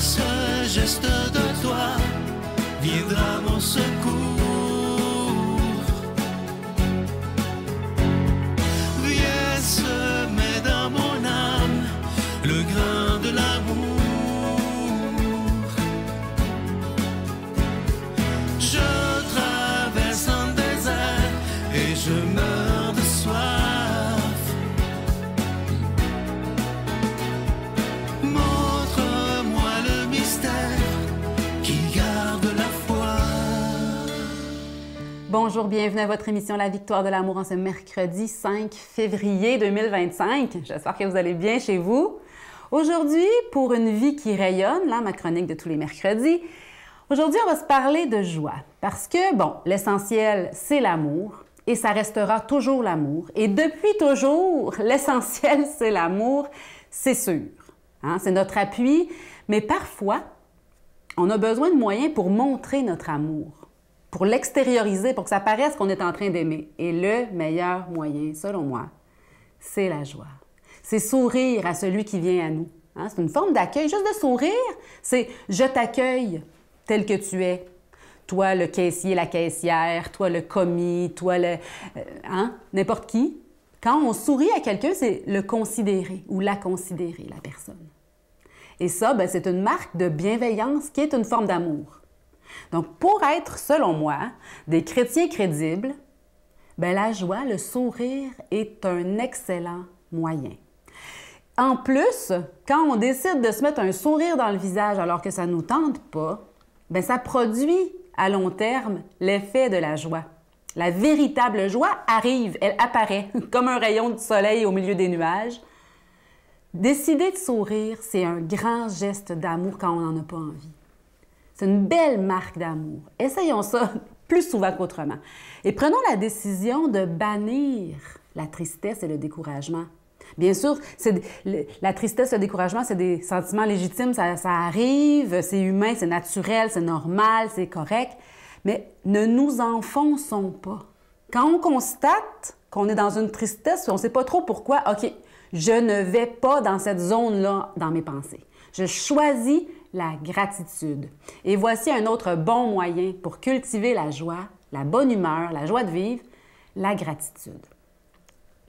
ce geste de toi viendra mon secours. Viens semer dans mon âme le grain de l'amour. Je traverse un désert et je meurs de soif. Montre-moi le mystère qui garde la foi. Bonjour, bienvenue à votre émission La Victoire de l'amour en ce mercredi 5 février 2025. J'espère que vous allez bien chez vous. Aujourd'hui, pour une vie qui rayonne, là, ma chronique de tous les mercredis, aujourd'hui, on va se parler de joie. Parce que, bon, l'essentiel, c'est l'amour et ça restera toujours l'amour. Et depuis toujours, l'essentiel, c'est l'amour, c'est sûr. Hein? C'est notre appui, mais parfois, on a besoin de moyens pour montrer notre amour, pour l'extérioriser, pour que ça paraisse qu'on est en train d'aimer. Et le meilleur moyen, selon moi, c'est la joie. C'est sourire à celui qui vient à nous. Hein? C'est une forme d'accueil. Juste de sourire, c'est « je t'accueille tel que tu es ». Toi, le caissier, la caissière, toi, le commis, toi, n'importe qui. Quand on sourit à quelqu'un, c'est le considérer ou la considérer, la personne. Et ça, ben, c'est une marque de bienveillance qui est une forme d'amour. Donc, pour être, selon moi, des chrétiens crédibles, ben, la joie, le sourire est un excellent moyen. En plus, quand on décide de se mettre un sourire dans le visage alors que ça ne nous tente pas, bien, ça produit à long terme l'effet de la joie. La véritable joie arrive, elle apparaît comme un rayon de soleil au milieu des nuages. Décider de sourire, c'est un grand geste d'amour quand on n'en a pas envie. C'est une belle marque d'amour. Essayons ça plus souvent qu'autrement. Et prenons la décision de bannir la tristesse et le découragement. Bien sûr, la tristesse et le découragement, c'est des sentiments légitimes, ça arrive, c'est humain, c'est naturel, c'est normal, c'est correct, mais ne nous enfonçons pas. Quand on constate qu'on est dans une tristesse, on ne sait pas trop pourquoi, OK, je ne vais pas dans cette zone-là dans mes pensées. Je choisis la gratitude. Et voici un autre bon moyen pour cultiver la joie, la bonne humeur, la joie de vivre, la gratitude.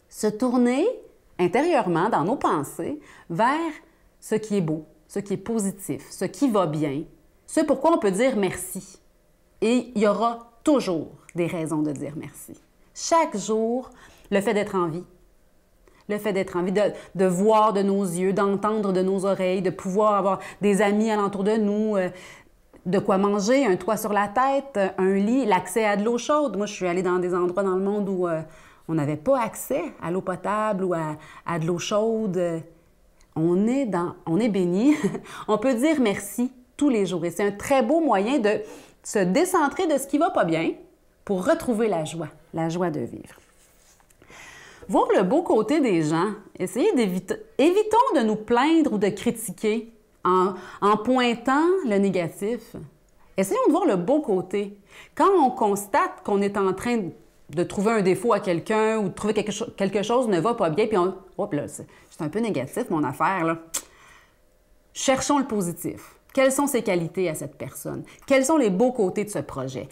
Se tourner intérieurement, dans nos pensées, vers ce qui est beau, ce qui est positif, ce qui va bien, ce pourquoi on peut dire merci. Et il y aura toujours des raisons de dire merci. Chaque jour, le fait d'être en vie, de voir de nos yeux, d'entendre de nos oreilles, de pouvoir avoir des amis alentour de nous, de quoi manger, un toit sur la tête, un lit, l'accès à de l'eau chaude. Moi, je suis allée dans des endroits dans le monde où on n'avait pas accès à l'eau potable ou à de l'eau chaude. On est béni. On peut dire merci tous les jours. Et c'est un très beau moyen de se décentrer de ce qui ne va pas bien pour retrouver la joie de vivre. Voir le beau côté des gens, évitons de nous plaindre ou de critiquer en pointant le négatif. Essayons de voir le beau côté. Quand on constate qu'on est en train de trouver un défaut à quelqu'un ou de trouver quelque chose ne va pas bien, puis hop là, c'est un peu négatif mon affaire, là. Cherchons le positif. Quelles sont ses qualités à cette personne? Quels sont les beaux côtés de ce projet?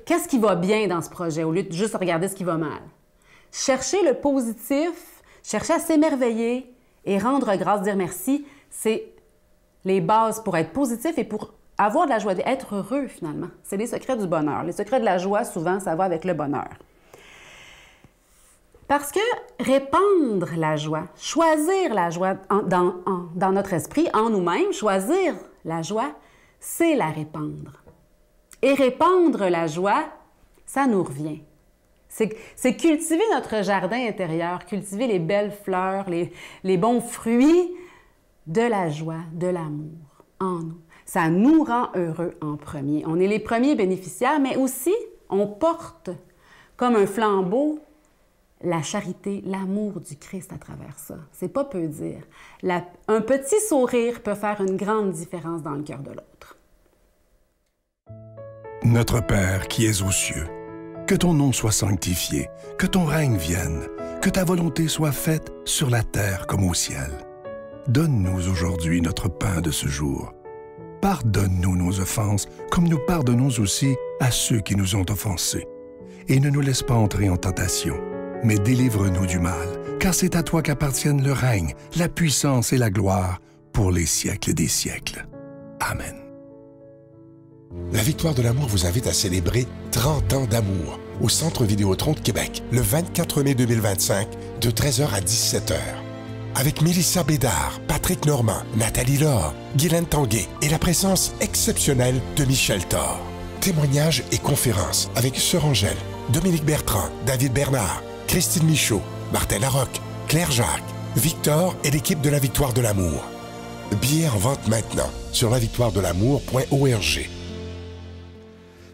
Qu'est-ce qui va bien dans ce projet au lieu de juste regarder ce qui va mal? Chercher le positif, chercher à s'émerveiller et rendre grâce, dire merci, c'est les bases pour être positif et pour avoir de la joie, être heureux finalement. C'est les secrets du bonheur. Les secrets de la joie, souvent, ça va avec le bonheur. Parce que répandre la joie, choisir la joie dans notre esprit, en nous-mêmes, choisir la joie, c'est la répandre. Et répandre la joie, ça nous revient. C'est cultiver notre jardin intérieur, cultiver les belles fleurs, les bons fruits de la joie, de l'amour en nous. Ça nous rend heureux en premier. On est les premiers bénéficiaires, mais aussi on porte comme un flambeau la charité, l'amour du Christ à travers ça. C'est pas peu dire. Un petit sourire peut faire une grande différence dans le cœur de l'autre. Notre Père qui es aux cieux, que ton nom soit sanctifié, que ton règne vienne, que ta volonté soit faite sur la terre comme au ciel. donne-nous aujourd'hui notre pain de ce jour. Pardonne-nous nos offenses, comme nous pardonnons aussi à ceux qui nous ont offensés. Et ne nous laisse pas entrer en tentation, mais délivre-nous du mal, car c'est à toi qu'appartiennent le règne, la puissance et la gloire pour les siècles des siècles. Amen. La Victoire de l'amour vous invite à célébrer 30 ans d'amour au Centre Vidéotron de Québec, le 24 mai 2025, de 13h à 17h. Avec Mélissa Bédard, Patrick Normand, Nathalie Laure, Guylaine Tanguay et la présence exceptionnelle de Michel Thor. Témoignages et conférences avec Sœur Angèle, Dominique Bertrand, David Bernard, Christine Michaud, Martin Larocque, Claire Jacques, Victor et l'équipe de la Victoire de l'amour. Billets en vente maintenant sur lavictoiredelamour.org.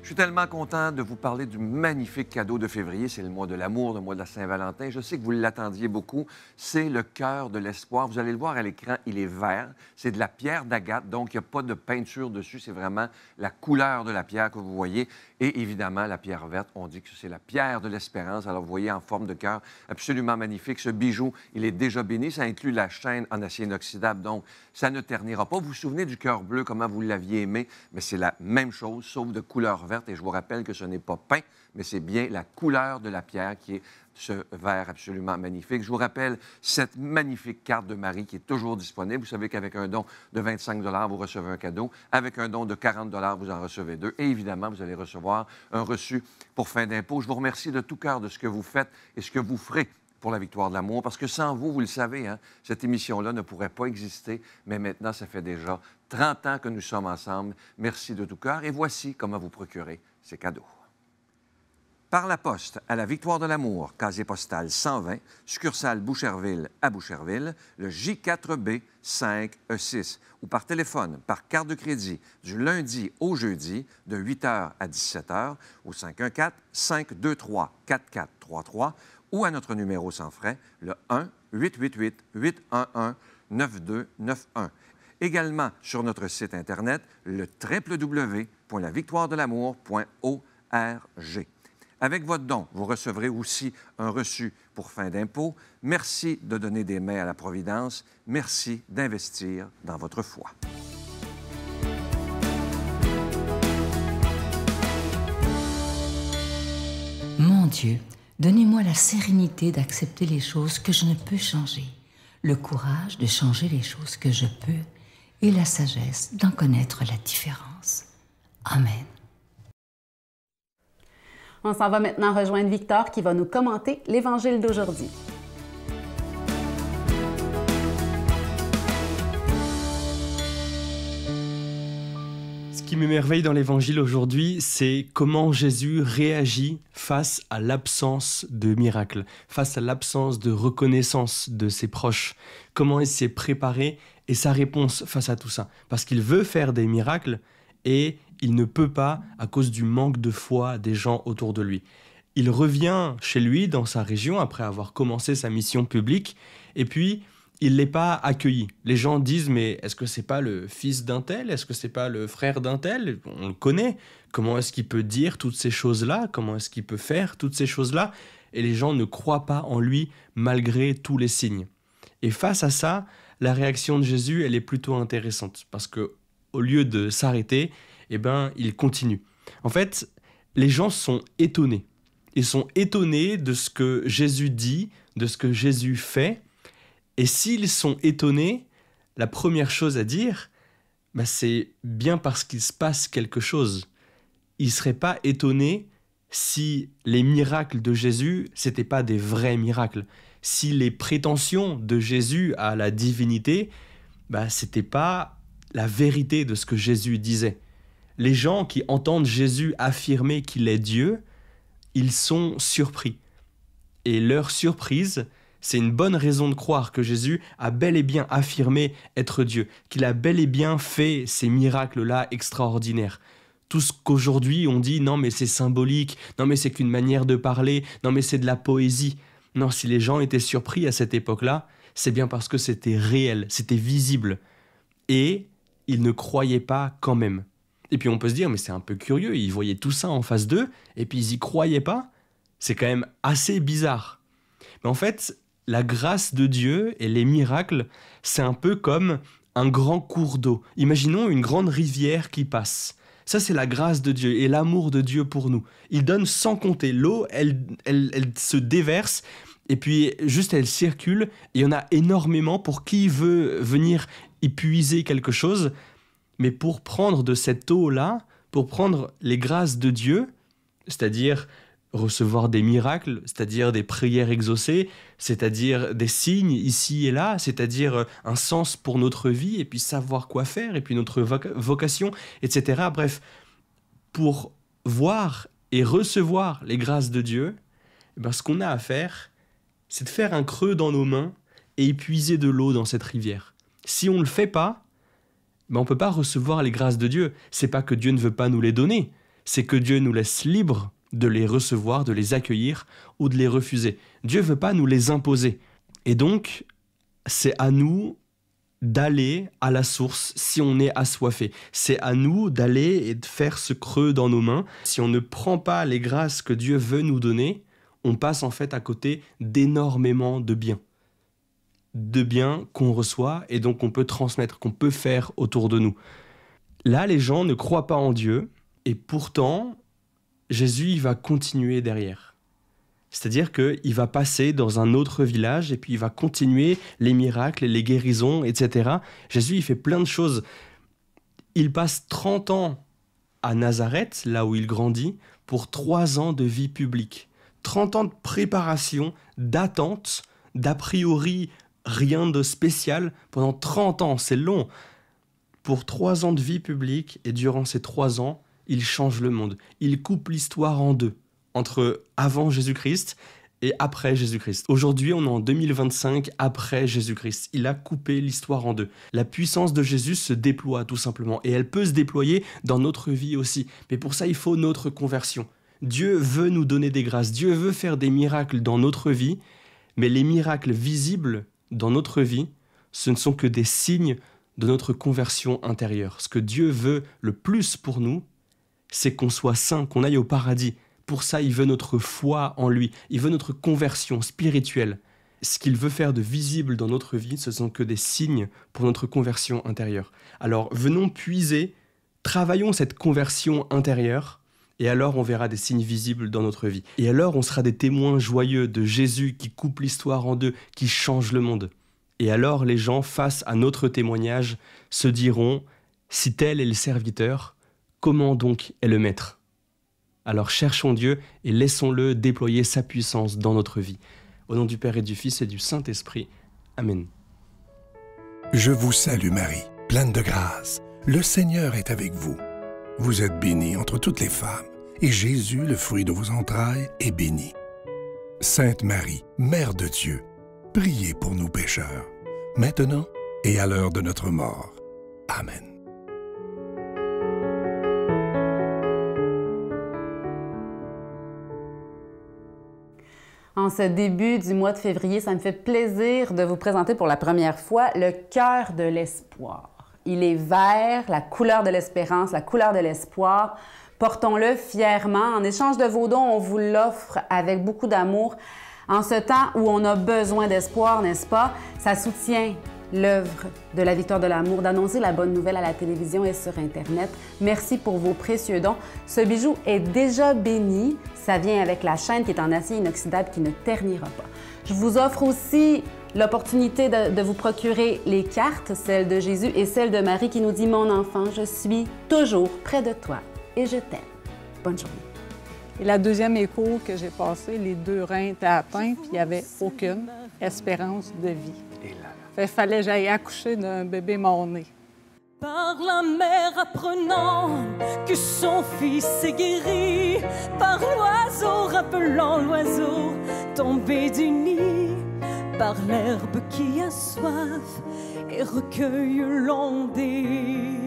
Je suis tellement content de vous parler du magnifique cadeau de février. C'est le mois de l'amour, le mois de la Saint-Valentin. Je sais que vous l'attendiez beaucoup. C'est le cœur de l'espoir. Vous allez le voir à l'écran, il est vert. C'est de la pierre d'agate, donc il n'y a pas de peinture dessus. C'est vraiment la couleur de la pierre que vous voyez. Et évidemment, la pierre verte, on dit que c'est la pierre de l'espérance. Alors, vous voyez en forme de cœur, absolument magnifique. Ce bijou, il est déjà béni. Ça inclut la chaîne en acier inoxydable, donc ça ne ternira pas. Vous vous souvenez du cœur bleu, comment vous l'aviez aimé? Mais c'est la même chose, sauf de couleur verte. Et je vous rappelle que ce n'est pas peint, mais c'est bien la couleur de la pierre qui est ce vert absolument magnifique. Je vous rappelle cette magnifique carte de Marie qui est toujours disponible. Vous savez qu'avec un don de 25 $, vous recevez un cadeau. Avec un don de 40 $, vous en recevez 2. Et évidemment, vous allez recevoir un reçu pour fin d'impôt. Je vous remercie de tout cœur de ce que vous faites et ce que vous ferez pour la Victoire de l'amour, parce que sans vous, vous le savez, hein, cette émission-là ne pourrait pas exister, mais maintenant, ça fait déjà 30 ans que nous sommes ensemble. Merci de tout cœur et voici comment vous procurer ces cadeaux. Par la poste à la Victoire de l'amour, casier postal 120, succursale Boucherville à Boucherville, le J4B 5E6, ou par téléphone, par carte de crédit, du lundi au jeudi, de 8h à 17h, au 514-523-4433, ou à notre numéro sans frais, le 1-888-811-9291. Également sur notre site Internet, le www.lavictoiredelamour.org. Avec votre don, vous recevrez aussi un reçu pour fin d'impôt. Merci de donner des mains à la Providence. Merci d'investir dans votre foi. Mon Dieu, donnez-moi la sérénité d'accepter les choses que je ne peux changer, le courage de changer les choses que je peux et la sagesse d'en connaître la différence. Amen. On s'en va maintenant rejoindre Victor qui va nous commenter l'Évangile d'aujourd'hui. Ce qui m'émerveille dans l'Évangile aujourd'hui, c'est comment Jésus réagit face à l'absence de miracles, face à l'absence de reconnaissance de ses proches. Comment il s'est préparé et sa réponse face à tout ça. Parce qu'il veut faire des miracles et il ne peut pas à cause du manque de foi des gens autour de lui. Il revient chez lui, dans sa région, après avoir commencé sa mission publique, et puis il ne l'est pas accueilli. Les gens disent « mais est-ce que c'est pas le fils d'un tel? Est-ce que c'est pas le frère d'un tel ?» On le connaît. Comment est-ce qu'il peut dire toutes ces choses-là? Comment est-ce qu'il peut faire toutes ces choses-là? Et les gens ne croient pas en lui malgré tous les signes. Et face à ça, la réaction de Jésus, elle est plutôt intéressante, parce que au lieu de s'arrêter, eh ben, il continue. En fait, les gens sont étonnés. Ils sont étonnés de ce que Jésus dit, de ce que Jésus fait. Et s'ils sont étonnés, la première chose à dire, bah, c'est bien parce qu'il se passe quelque chose. Ils ne seraient pas étonnés si les miracles de Jésus, ce n'étaient pas des vrais miracles. Si les prétentions de Jésus à la divinité, bah, ce n'était pas la vérité de ce que Jésus disait. Les gens qui entendent Jésus affirmer qu'il est Dieu, ils sont surpris. Et leur surprise, c'est une bonne raison de croire que Jésus a bel et bien affirmé être Dieu, qu'il a bel et bien fait ces miracles-là extraordinaires. Tout ce qu'aujourd'hui on dit, non mais c'est symbolique, non mais c'est qu'une manière de parler, non mais c'est de la poésie. Non, si les gens étaient surpris à cette époque-là, c'est bien parce que c'était réel, c'était visible. Et ils ne croyaient pas quand même. Et puis on peut se dire, mais c'est un peu curieux, ils voyaient tout ça en face d'eux, et puis ils y croyaient pas. C'est quand même assez bizarre. Mais en fait, la grâce de Dieu et les miracles, c'est un peu comme un grand cours d'eau. Imaginons une grande rivière qui passe. Ça, c'est la grâce de Dieu et l'amour de Dieu pour nous. Il donne sans compter. L'eau, elle se déverse et puis juste elle circule. Il y en a énormément pour qui veut venir y puiser quelque chose. Mais pour prendre de cette eau-là, pour prendre les grâces de Dieu, c'est-à-dire recevoir des miracles, c'est-à-dire des prières exaucées, c'est-à-dire des signes ici et là, c'est-à-dire un sens pour notre vie, et puis savoir quoi faire, et puis notre vocation, etc. Bref, pour voir et recevoir les grâces de Dieu, eh bien, ce qu'on a à faire, c'est de faire un creux dans nos mains et y puiser de l'eau dans cette rivière. Si on ne le fait pas, on ne peut pas recevoir les grâces de Dieu. C'est pas que Dieu ne veut pas nous les donner, c'est que Dieu nous laisse libres de les recevoir, de les accueillir ou de les refuser. Dieu ne veut pas nous les imposer. Et donc, c'est à nous d'aller à la source si on est assoiffé. C'est à nous d'aller et de faire ce creux dans nos mains. Si on ne prend pas les grâces que Dieu veut nous donner, on passe en fait à côté d'énormément de biens. De biens qu'on reçoit et donc qu'on peut transmettre, qu'on peut faire autour de nous. Là, les gens ne croient pas en Dieu et pourtant, Jésus, il va continuer derrière. C'est-à-dire qu'il va passer dans un autre village et puis il va continuer les miracles, les guérisons, etc. Jésus, il fait plein de choses. Il passe 30 ans à Nazareth, là où il grandit, pour 3 ans de vie publique. 30 ans de préparation, d'attente, d'a priori rien de spécial. Pendant 30 ans, c'est long. Pour 3 ans de vie publique et durant ces 3 ans, il change le monde. Il coupe l'histoire en deux, entre avant Jésus-Christ et après Jésus-Christ. Aujourd'hui, on est en 2025, après Jésus-Christ. Il a coupé l'histoire en deux. La puissance de Jésus se déploie tout simplement. Et elle peut se déployer dans notre vie aussi. Mais pour ça, il faut notre conversion. Dieu veut nous donner des grâces. Dieu veut faire des miracles dans notre vie. Mais les miracles visibles dans notre vie, ce ne sont que des signes de notre conversion intérieure. Ce que Dieu veut le plus pour nous, c'est qu'on soit saint, qu'on aille au paradis. Pour ça, il veut notre foi en lui. Il veut notre conversion spirituelle. Ce qu'il veut faire de visible dans notre vie, ce sont que des signes pour notre conversion intérieure. Alors, venons puiser, travaillons cette conversion intérieure, et alors on verra des signes visibles dans notre vie. Et alors, on sera des témoins joyeux de Jésus qui coupe l'histoire en deux, qui change le monde. Et alors, les gens, face à notre témoignage, se diront « Si tel est le serviteur, comment donc est le maître ?» Alors cherchons Dieu et laissons-le déployer sa puissance dans notre vie. Au nom du Père et du Fils et du Saint-Esprit. Amen. Je vous salue Marie, pleine de grâce. Le Seigneur est avec vous. Vous êtes bénie entre toutes les femmes, et Jésus, le fruit de vos entrailles, est béni. Sainte Marie, Mère de Dieu, priez pour nous pécheurs, maintenant et à l'heure de notre mort. Amen. En ce début du mois de février, ça me fait plaisir de vous présenter pour la première fois le cœur de l'espoir. Il est vert, la couleur de l'espérance, la couleur de l'espoir. Portons-le fièrement. En échange de vos dons, on vous l'offre avec beaucoup d'amour. En ce temps où on a besoin d'espoir, n'est-ce pas? Ça soutient l'œuvre de la Victoire de l'amour, d'annoncer la bonne nouvelle à la télévision et sur Internet. Merci pour vos précieux dons. Ce bijou est déjà béni. Ça vient avec la chaîne qui est en acier inoxydable qui ne ternira pas. Je vous offre aussi l'opportunité de vous procurer les cartes, celle de Jésus et celle de Marie qui nous dit « Mon enfant, je suis toujours près de toi et je t'aime. » Bonne journée. Et la deuxième écho que j'ai passée, les 2 reins étaient atteints, puis il n'y avait aucune espérance de vie. Il fallait que j'aille accoucher d'un bébé mort-né. Par la mère apprenant que son fils est guéri, par l'oiseau rappelant l'oiseau tombé du nid, par l'herbe qui a soif et recueille l'ondée,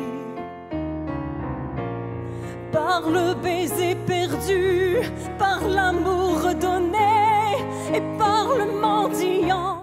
par le baiser perdu, par l'amour donné et par le mendiant